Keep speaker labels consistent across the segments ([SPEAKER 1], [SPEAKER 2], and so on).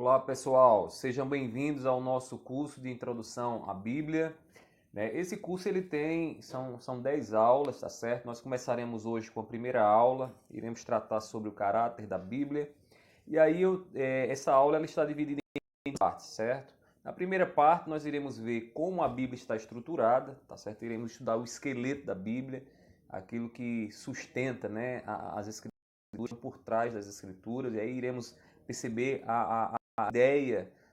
[SPEAKER 1] Olá pessoal, sejam bem-vindos ao nosso curso de Introdução à Bíblia. Esse curso são 10 aulas, tá certo? Nós começaremos hoje com a primeira aula, iremos tratar sobre o caráter da Bíblia. E aí essa aula ela está dividida em partes, certo? Na primeira parte nós iremos ver como a Bíblia está estruturada, tá certo? Iremos estudar o esqueleto da Bíblia, aquilo que sustenta, né, as escrituras por trás das escrituras, e aí iremos perceber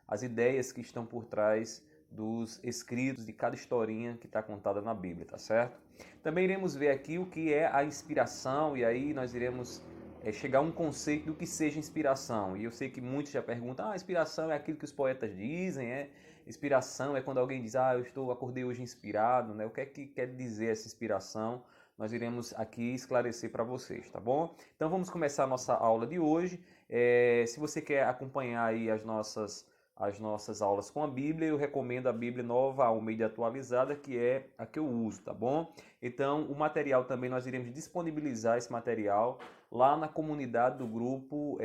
[SPEAKER 1] as ideias que estão por trás dos escritos de cada historinha que está contada na Bíblia, tá certo? Também iremos ver aqui o que é a inspiração, e aí nós iremos chegar a um conceito do que seja inspiração. E eu sei que muitos já perguntam, inspiração é aquilo que os poetas dizem, inspiração é quando alguém diz, acordei hoje inspirado, né? O que é que quer dizer essa inspiração? Nós iremos aqui esclarecer para vocês, tá bom? Então vamos começar a nossa aula de hoje. Se você quer acompanhar aí as nossas aulas com a Bíblia, eu recomendo a Bíblia Nova Almeida Atualizada, que é a que eu uso, tá bom? Então, o material também nós iremos disponibilizar esse material lá na comunidade do grupo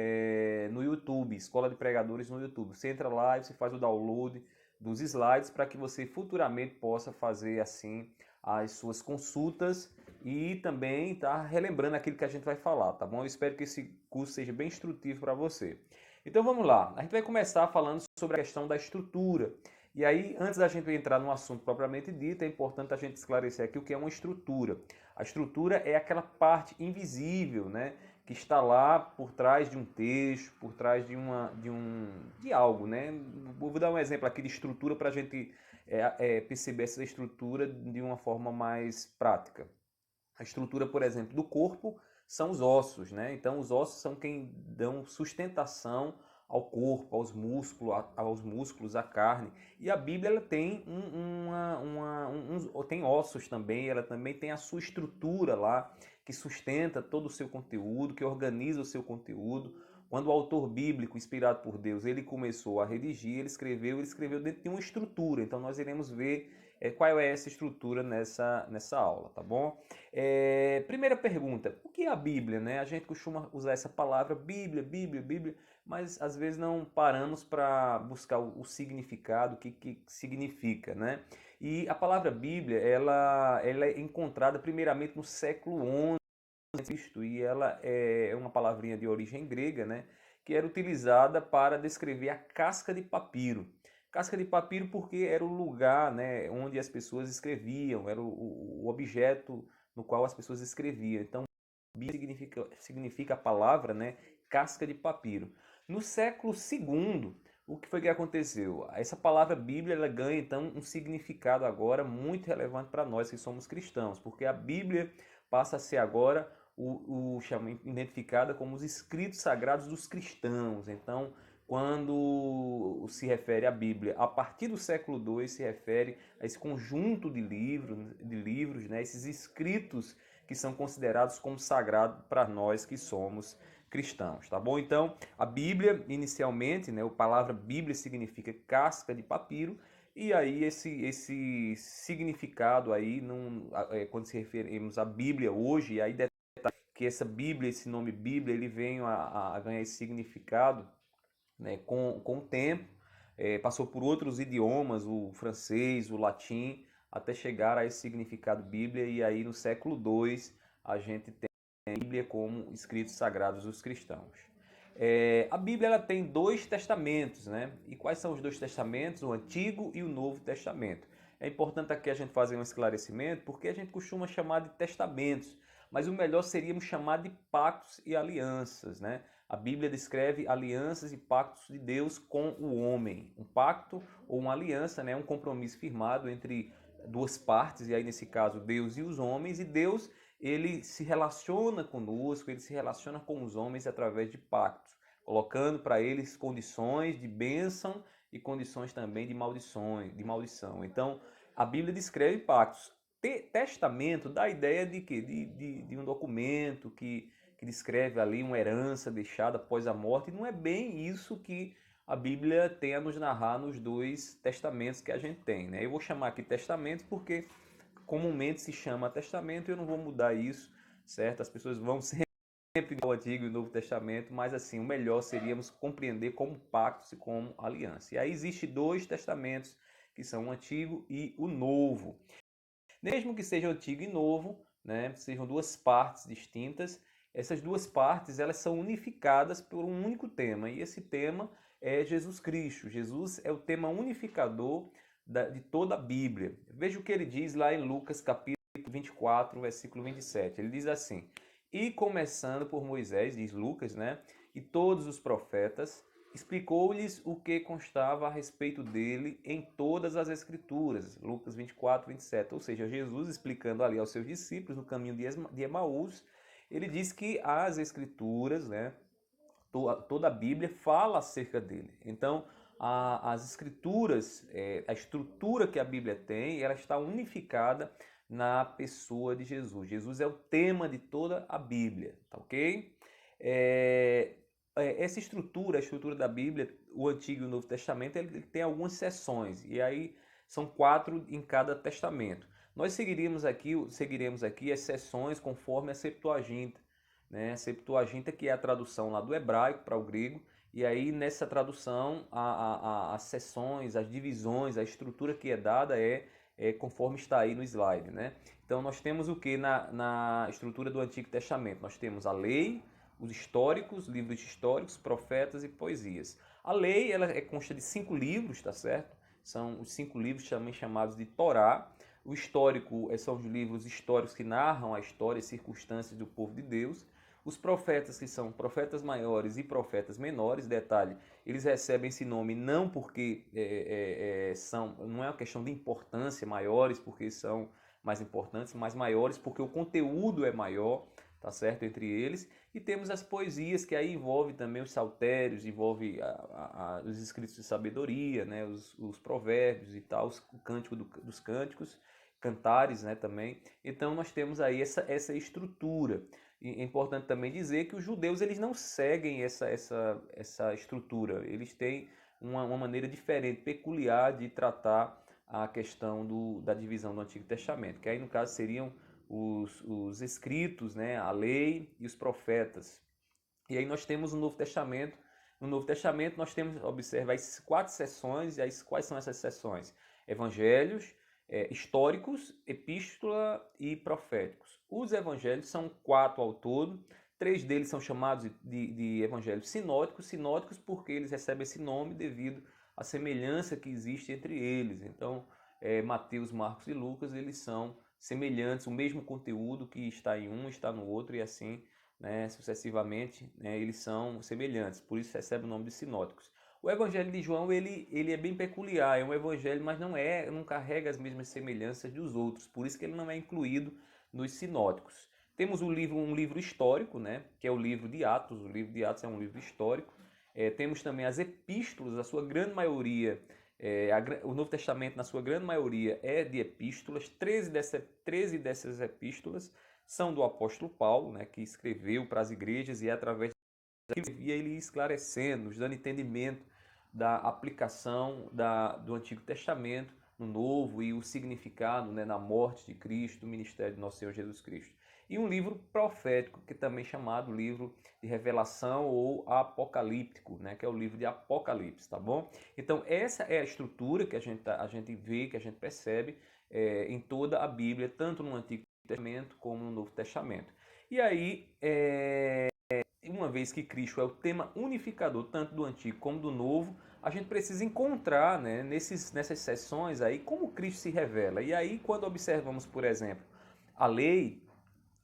[SPEAKER 1] no YouTube, Escola de Pregadores no YouTube. Você entra lá e você faz o download dos slides para que você futuramente possa fazer assim as suas consultas e também tá relembrando aquilo que a gente vai falar, tá bom? Eu espero que esse curso seja bem instrutivo para você. Então vamos lá, a gente vai começar falando sobre a questão da estrutura. E aí, antes da gente entrar no assunto propriamente dito, é importante a gente esclarecer aqui o que é uma estrutura. A estrutura é aquela parte invisível, né, que está lá por trás de um texto, por trás de algo, né? Vou dar um exemplo aqui de estrutura para a gente perceber essa estrutura de uma forma mais prática. A estrutura, por exemplo, do corpo são os ossos, né? Então, os ossos são quem dão sustentação ao corpo, aos músculos, à carne. E a Bíblia ela tem tem ossos também, ela também tem a sua estrutura lá, que sustenta todo o seu conteúdo, que organiza o seu conteúdo. Quando o autor bíblico, inspirado por Deus, ele começou a redigir, ele escreveu dentro de uma estrutura. Então, nós iremos ver qual é essa estrutura nessa aula, tá bom? Primeira pergunta, o que é a Bíblia, né? A gente costuma usar essa palavra Bíblia, Bíblia, Bíblia, mas às vezes não paramos para buscar o significado, o que significa, né? E a palavra Bíblia, ela é encontrada primeiramente no século XI, e ela é uma palavrinha de origem grega, né? Que era utilizada para descrever a casca de papiro. Casca de papiro porque era o lugar, né, onde as pessoas escreviam, era o objeto no qual as pessoas escreviam. Então, Bíblia significa a palavra, né, casca de papiro. No século II, o que foi que aconteceu? Essa palavra Bíblia ela ganha então um significado agora muito relevante para nós que somos cristãos, porque a Bíblia passa a ser agora identificada como os escritos sagrados dos cristãos. Então, quando se refere à Bíblia, a partir do século II se refere a esse conjunto de livros, né, esses escritos que são considerados como sagrados para nós que somos cristãos, tá bom? Então, a Bíblia, inicialmente, né, a palavra Bíblia significa casca de papiro, e aí esse significado aí, quando se referimos à Bíblia hoje, e aí que essa Bíblia, esse nome Bíblia, ele vem a ganhar esse significado, né, com o tempo, passou por outros idiomas, o francês, o latim, até chegar a esse significado Bíblia, e aí no século II a gente tem a Bíblia como escritos sagrados dos cristãos. A Bíblia ela tem dois testamentos, né? E quais são os dois testamentos? O Antigo e o Novo Testamento. É importante aqui a gente fazer um esclarecimento, porque a gente costuma chamar de testamentos, mas o melhor seríamos chamar de pactos e alianças, né? A Bíblia descreve alianças e pactos de Deus com o homem. Um pacto ou uma aliança, né, é um compromisso firmado entre duas partes, e aí nesse caso Deus e os homens, e Deus ele se relaciona conosco, ele se relaciona com os homens através de pactos, colocando para eles condições de bênção e condições também de maldição. Então, a Bíblia descreve pactos. Testamento dá a ideia de quê? De um documento que descreve ali uma herança deixada após a morte, e não é bem isso que a Bíblia tem a nos narrar nos dois testamentos que a gente tem, né? Eu vou chamar aqui testamento porque comumente se chama testamento e eu não vou mudar isso, certo? As pessoas vão sempre sempre o Antigo e o Novo Testamento, mas assim, o melhor seríamos compreender como pactos e como aliança. E aí existem dois testamentos, que são o Antigo e o Novo. Mesmo que seja Antigo e Novo, né, sejam duas partes distintas, essas duas partes elas são unificadas por um único tema, e esse tema é Jesus Cristo. Jesus é o tema unificador de toda a Bíblia. Veja o que ele diz lá em Lucas capítulo 24, versículo 27. Ele diz assim: E começando por Moisés, diz Lucas, né, e todos os profetas, explicou-lhes o que constava a respeito dele em todas as Escrituras. Lucas 24, 27. Ou seja, Jesus explicando ali aos seus discípulos no caminho de Emaús, ele diz que as Escrituras, né, toda a Bíblia fala acerca dele. Então, as Escrituras, a estrutura que a Bíblia tem, ela está unificada na pessoa de Jesus. Jesus é o tema de toda a Bíblia, tá ok? Essa estrutura, a estrutura da Bíblia, o Antigo e o Novo Testamento, ele tem algumas seções, e aí são 4 em cada testamento. Nós seguiremos aqui as seções conforme a Septuaginta, né? Septuaginta, que é a tradução lá do hebraico para o grego, e aí nessa tradução as seções, as divisões, a estrutura que é dada é conforme está aí no slide, né? Então nós temos o que na estrutura do Antigo Testamento? Nós temos a lei, os históricos, livros históricos, profetas e poesias. A lei ela consta de 5 livros, tá certo? São os 5 livros também chamados de Torá. O histórico são os livros históricos que narram a história e circunstâncias do povo de Deus. Os profetas, que são profetas maiores e profetas menores, detalhe, eles recebem esse nome não porque não é uma questão de importância, maiores porque são mais importantes, mas maiores porque o conteúdo é maior, tá certo, entre eles. E temos as poesias, que aí envolve também os saltérios, envolve os escritos de sabedoria, né, os provérbios e tal, o cântico dos cânticos, cantares, né, também. Então nós temos aí essa estrutura. E é importante também dizer que os judeus eles não seguem essa estrutura, eles têm uma maneira diferente, peculiar de tratar a questão da divisão do Antigo Testamento, que aí no caso seriam os escritos, né, a lei e os profetas. E aí nós temos o Novo Testamento. No Novo Testamento nós temos, observa, as 4 seções, e aí quais são essas seções? Evangelhos, históricos, epístola e proféticos. Os evangelhos são 4 ao todo, 3 deles são chamados de evangelhos sinóticos porque eles recebem esse nome devido à semelhança que existe entre eles. Então, Mateus, Marcos e Lucas, eles são semelhantes, o mesmo conteúdo que está em um está no outro e assim, né, sucessivamente, né, eles são semelhantes, por isso recebe o nome de sinóticos. O Evangelho de João ele é bem peculiar, é um evangelho, mas não carrega as mesmas semelhanças dos outros, por isso que ele não é incluído nos sinóticos. Temos um livro histórico, né, que é o livro de Atos. O livro de Atos é um livro histórico. Temos também as epístolas, a sua grande maioria. O Novo Testamento, na sua grande maioria, é de epístolas. 13 dessas epístolas são do apóstolo Paulo, né, que escreveu para as igrejas, e é através e ele esclarecendo, nos dando entendimento da aplicação do Antigo Testamento no Novo e o significado, né, na morte de Cristo, do ministério de nosso Senhor Jesus Cristo. E um livro profético, que também é chamado livro de revelação ou apocalíptico, né, que é o livro de Apocalipse, tá bom? Então essa é a estrutura que a gente vê, que a gente percebe em toda a Bíblia, tanto no Antigo Testamento como no Novo Testamento. E aí, uma vez que Cristo é o tema unificador tanto do Antigo como do Novo, a gente precisa encontrar, né, nessas sessões aí como Cristo se revela. E aí, quando observamos, por exemplo, a lei,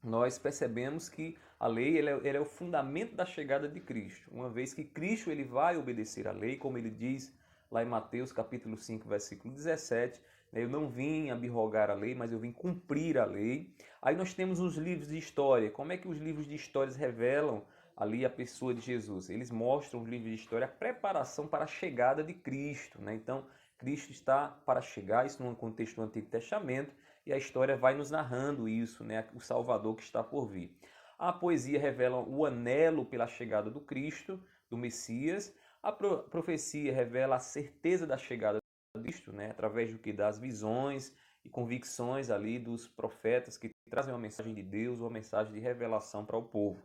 [SPEAKER 1] nós percebemos que a lei ele é o fundamento da chegada de Cristo. Uma vez que Cristo ele vai obedecer à lei, como ele diz lá em Mateus capítulo 5, versículo 17, né, eu não vim abrogar a lei, mas eu vim cumprir a lei. Aí nós temos os livros de história. Como é que os livros de histórias revelam ali a pessoa de Jesus? Eles mostram, os livros de história, a preparação para a chegada de Cristo, né? Então, Cristo está para chegar, isso num contexto do Antigo Testamento, e a história vai nos narrando isso, né? O Salvador que está por vir. A poesia revela o anelo pela chegada do Cristo, do Messias. A profecia revela a certeza da chegada de Cristo, né? Através do que? Das visões e convicções ali dos profetas que trazem uma mensagem de Deus, uma mensagem de revelação para o povo.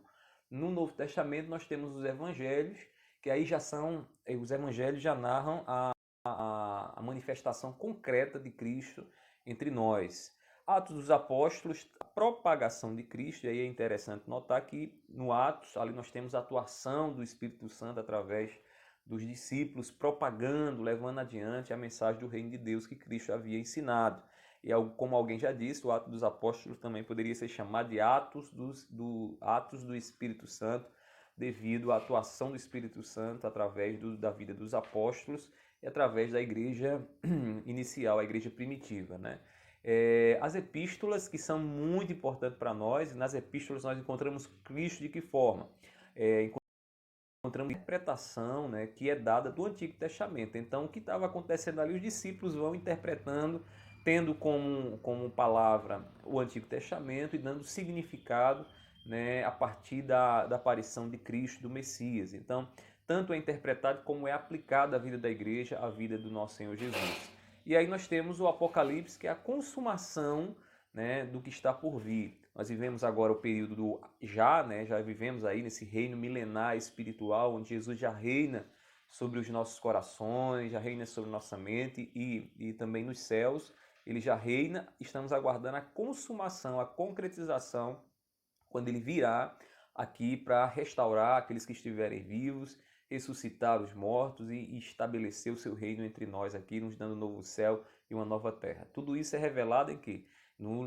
[SPEAKER 1] No Novo Testamento nós temos os evangelhos, que aí já são, os evangelhos já narram a manifestação concreta de Cristo entre nós. Atos dos Apóstolos, a propagação de Cristo, e aí é interessante notar que no Atos, ali nós temos a atuação do Espírito Santo através dos discípulos, propagando, levando adiante a mensagem do reino de Deus que Cristo havia ensinado. E como alguém já disse, o Ato dos Apóstolos também poderia ser chamado de Atos do Espírito Santo, devido à atuação do Espírito Santo através da vida dos apóstolos e através da igreja inicial, a igreja primitiva, né? As epístolas, que são muito importantes para nós, nas epístolas nós encontramos Cristo de que forma? Encontramos a interpretação, né, que é dada do Antigo Testamento. Então, o que estava acontecendo ali, os discípulos vão interpretando, tendo como palavra o Antigo Testamento e dando significado, né, a partir da aparição de Cristo, do Messias. Então, tanto é interpretado como é aplicado à vida da igreja, à vida do nosso Senhor Jesus. E aí nós temos o Apocalipse, que é a consumação, né, do que está por vir. Nós vivemos agora o período do né, já vivemos aí nesse reino milenar espiritual, onde Jesus já reina sobre os nossos corações, já reina sobre nossa mente e também nos céus. Ele já reina, estamos aguardando a consumação, a concretização, quando ele virá aqui para restaurar aqueles que estiverem vivos, ressuscitar os mortos e estabelecer o seu reino entre nós aqui, nos dando um novo céu e uma nova terra. Tudo isso é revelado em quê? No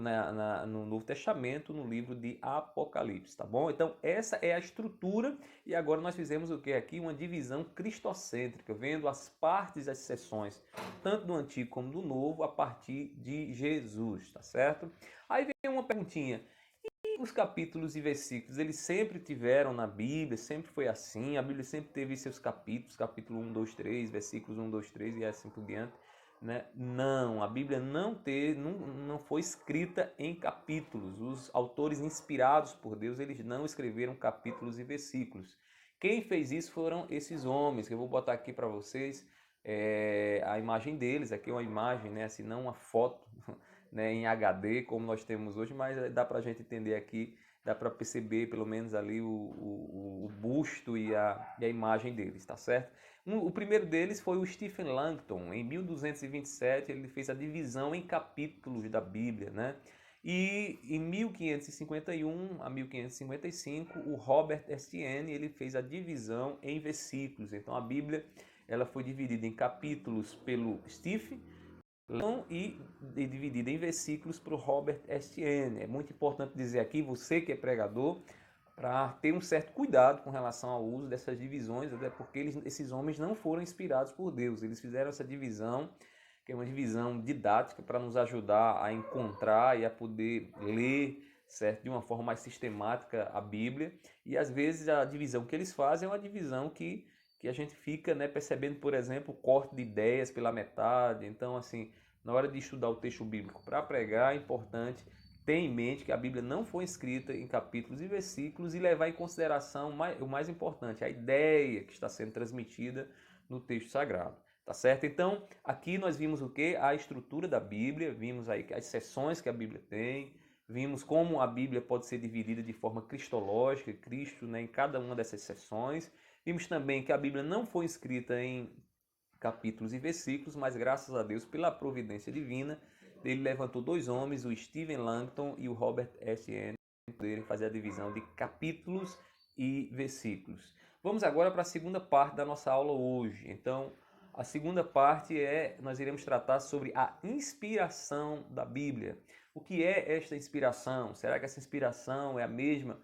[SPEAKER 1] Novo Testamento, no livro de Apocalipse, tá bom? Então, essa é a estrutura, e agora nós fizemos o que aqui? Uma divisão cristocêntrica, vendo as partes das seções, tanto do Antigo como do Novo, a partir de Jesus, tá certo? Aí vem uma perguntinha: os capítulos e versículos, eles sempre tiveram na Bíblia, sempre foi assim, a Bíblia sempre teve seus capítulos, capítulo 1, 2, 3, versículos 1, 2, 3 e assim por diante, né? Não, a Bíblia não foi escrita em capítulos. Os autores inspirados por Deus, eles não escreveram capítulos e versículos. Quem fez isso foram esses homens, que eu vou botar aqui para vocês, a imagem deles. Aqui é uma imagem, né, assim, não uma foto, né, em HD como nós temos hoje, mas dá para a gente entender aqui, dá para perceber pelo menos ali o busto e a imagem deles, tá certo? O primeiro deles foi o Stephen Langton. Em 1227 ele fez a divisão em capítulos da Bíblia, né? E em 1551 a 1555 o Robert Estienne ele fez a divisão em versículos. Então a Bíblia ela foi dividida em capítulos pelo Stephen e dividida em versículos para o Robert Estienne. É muito importante dizer aqui, você que é pregador, para ter um certo cuidado com relação ao uso dessas divisões, até porque esses homens não foram inspirados por Deus. Eles fizeram essa divisão, que é uma divisão didática, para nos ajudar a encontrar e a poder ler, certo, de uma forma mais sistemática a Bíblia. E às vezes a divisão que eles fazem é uma divisão que a gente fica, né, percebendo, por exemplo, o corte de ideias pela metade. Então, assim, na hora de estudar o texto bíblico para pregar, é importante ter em mente que a Bíblia não foi escrita em capítulos e versículos e levar em consideração o mais importante, a ideia que está sendo transmitida no texto sagrado. Tá certo? Então, aqui nós vimos o que? A estrutura da Bíblia, vimos aí as seções que a Bíblia tem, vimos como a Bíblia pode ser dividida de forma cristológica, Cristo, né, em cada uma dessas seções. Vimos também que a Bíblia não foi escrita em capítulos e versículos, mas graças a Deus, pela providência divina, ele levantou dois homens, o Stephen Langton e o Robert Estienne, para poderem fazer a divisão de capítulos e versículos. Vamos agora para a segunda parte da nossa aula hoje. Então, a segunda parte nós iremos tratar sobre a inspiração da Bíblia. O que é esta inspiração? Será que essa inspiração é a mesma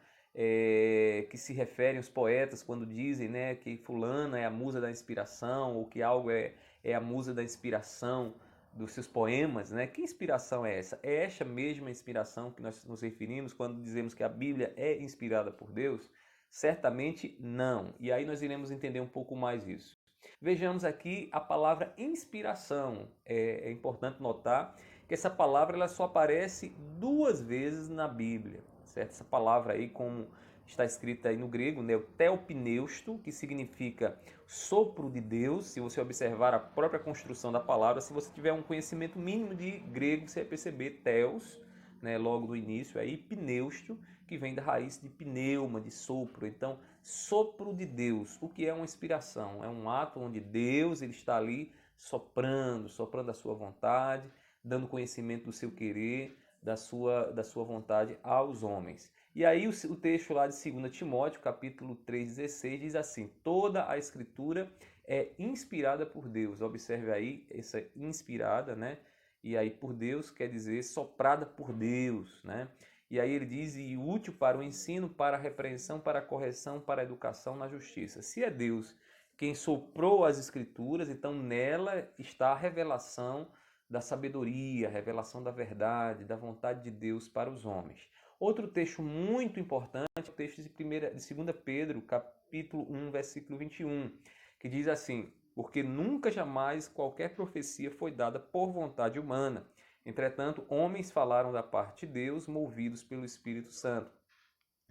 [SPEAKER 1] que se referem os poetas quando dizem, né, que fulana é a musa da inspiração, ou que algo é a musa da inspiração dos seus poemas, né? Que inspiração é essa? É esta mesma inspiração que nós nos referimos quando dizemos que a Bíblia é inspirada por Deus? Certamente não. E aí nós iremos entender um pouco mais isso. Vejamos aqui a palavra inspiração. É importante notar que essa palavra ela só aparece duas vezes na Bíblia. Certo? Essa palavra aí, como está escrita aí no grego, né, o theopneusto, que significa sopro de Deus. Se você observar a própria construção da palavra, se você tiver um conhecimento mínimo de grego, você vai perceber theos, né, logo do início, aí pneusto, que vem da raiz de pneuma, de sopro. Então, sopro de Deus. O que é uma inspiração? É um ato onde Deus ele está ali soprando a sua vontade, dando conhecimento do seu querer, da sua vontade aos homens. E aí o texto lá de 2 Timóteo, capítulo 3,16, diz assim: toda a escritura é inspirada por Deus. Observe aí essa inspirada, né? E aí por Deus quer dizer soprada por Deus, né? E aí ele diz, e útil para o ensino, para a repreensão, para a correção, para a educação na justiça. Se é Deus quem soprou as escrituras, então nela está a revelação da sabedoria, a revelação da verdade, da vontade de Deus para os homens. Outro texto muito importante é o texto de 2 Pedro, capítulo 1, versículo 21, que diz assim: porque nunca jamais qualquer profecia foi dada por vontade humana. Entretanto, homens falaram da parte de Deus, movidos pelo Espírito Santo.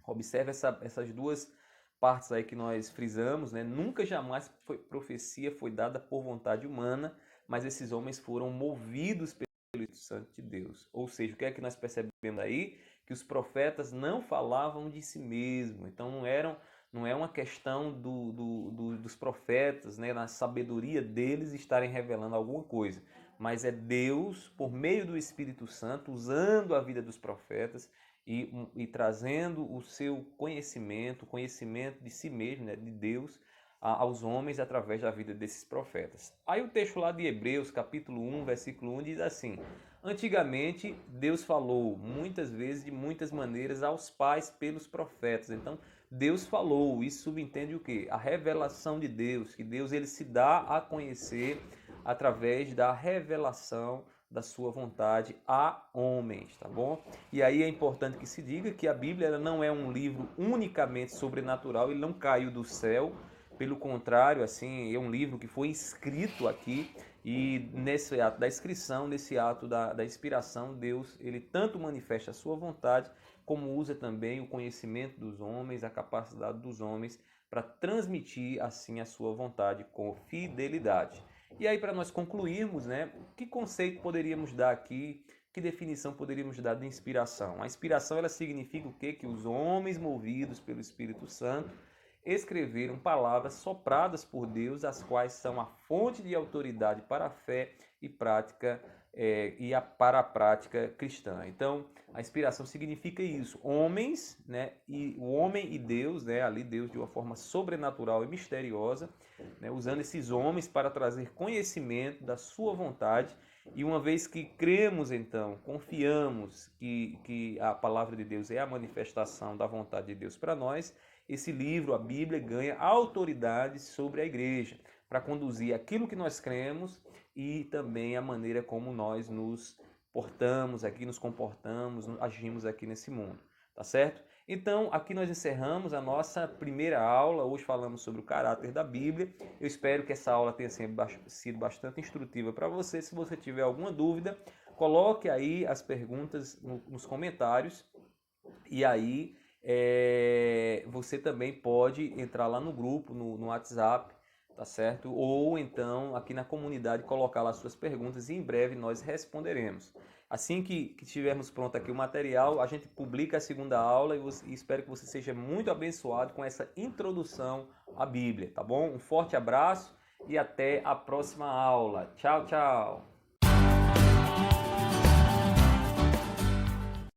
[SPEAKER 1] Observe essas duas partes aí que nós frisamos, né? Nunca jamais profecia foi dada por vontade humana, mas esses homens foram movidos pelo Espírito Santo de Deus. Ou seja, o que é que nós percebemos aí? Que os profetas não falavam de si mesmos. Então não é uma questão dos profetas, né, na sabedoria deles estarem revelando alguma coisa, mas é Deus, por meio do Espírito Santo, usando a vida dos profetas e trazendo o seu conhecimento, o conhecimento de si mesmo, né, de Deus, aos homens através da vida desses profetas. Aí o texto lá de Hebreus, capítulo 1, versículo 1, diz assim: antigamente Deus falou muitas vezes, de muitas maneiras, aos pais pelos profetas. Então, Deus falou, isso subentende o quê? A revelação de Deus, que Deus ele se dá a conhecer através da revelação da sua vontade a homens, tá bom? E aí é importante que se diga que a Bíblia ela não é um livro unicamente sobrenatural, ele não caiu do céu, pelo contrário, assim, é um livro que foi escrito aqui e nesse ato da inscrição, nesse ato da inspiração, Deus ele tanto manifesta a sua vontade, como usa também o conhecimento dos homens, a capacidade dos homens para transmitir assim a sua vontade com fidelidade. E aí para nós concluirmos, né, que conceito poderíamos dar aqui, que definição poderíamos dar de inspiração? A inspiração ela significa o quê? Que os homens movidos pelo Espírito Santo escreveram palavras sopradas por Deus, as quais são a fonte de autoridade para a fé e prática para a prática cristã. Então, a inspiração significa isso. Homens, né, e o homem e Deus, né, ali Deus de uma forma sobrenatural e misteriosa, né, usando esses homens para trazer conhecimento da sua vontade. E uma vez que cremos, então, confiamos que a palavra de Deus é a manifestação da vontade de Deus para nós, esse livro, a Bíblia, ganha autoridade sobre a igreja para conduzir aquilo que nós cremos e também a maneira como nós nos portamos aqui, nos comportamos, agimos aqui nesse mundo, tá certo? Então, aqui nós encerramos a nossa primeira aula. Hoje falamos sobre o caráter da Bíblia. Eu espero que essa aula tenha sido bastante instrutiva para você. Se você tiver alguma dúvida, coloque aí as perguntas nos comentários e aí você também pode entrar lá no grupo, no WhatsApp, tá certo? Ou então aqui na comunidade colocar lá suas perguntas e em breve nós responderemos. Assim que tivermos pronto aqui o material, a gente publica a segunda aula e espero que você seja muito abençoado com essa introdução à Bíblia, tá bom? Um forte abraço e até a próxima aula. Tchau, tchau!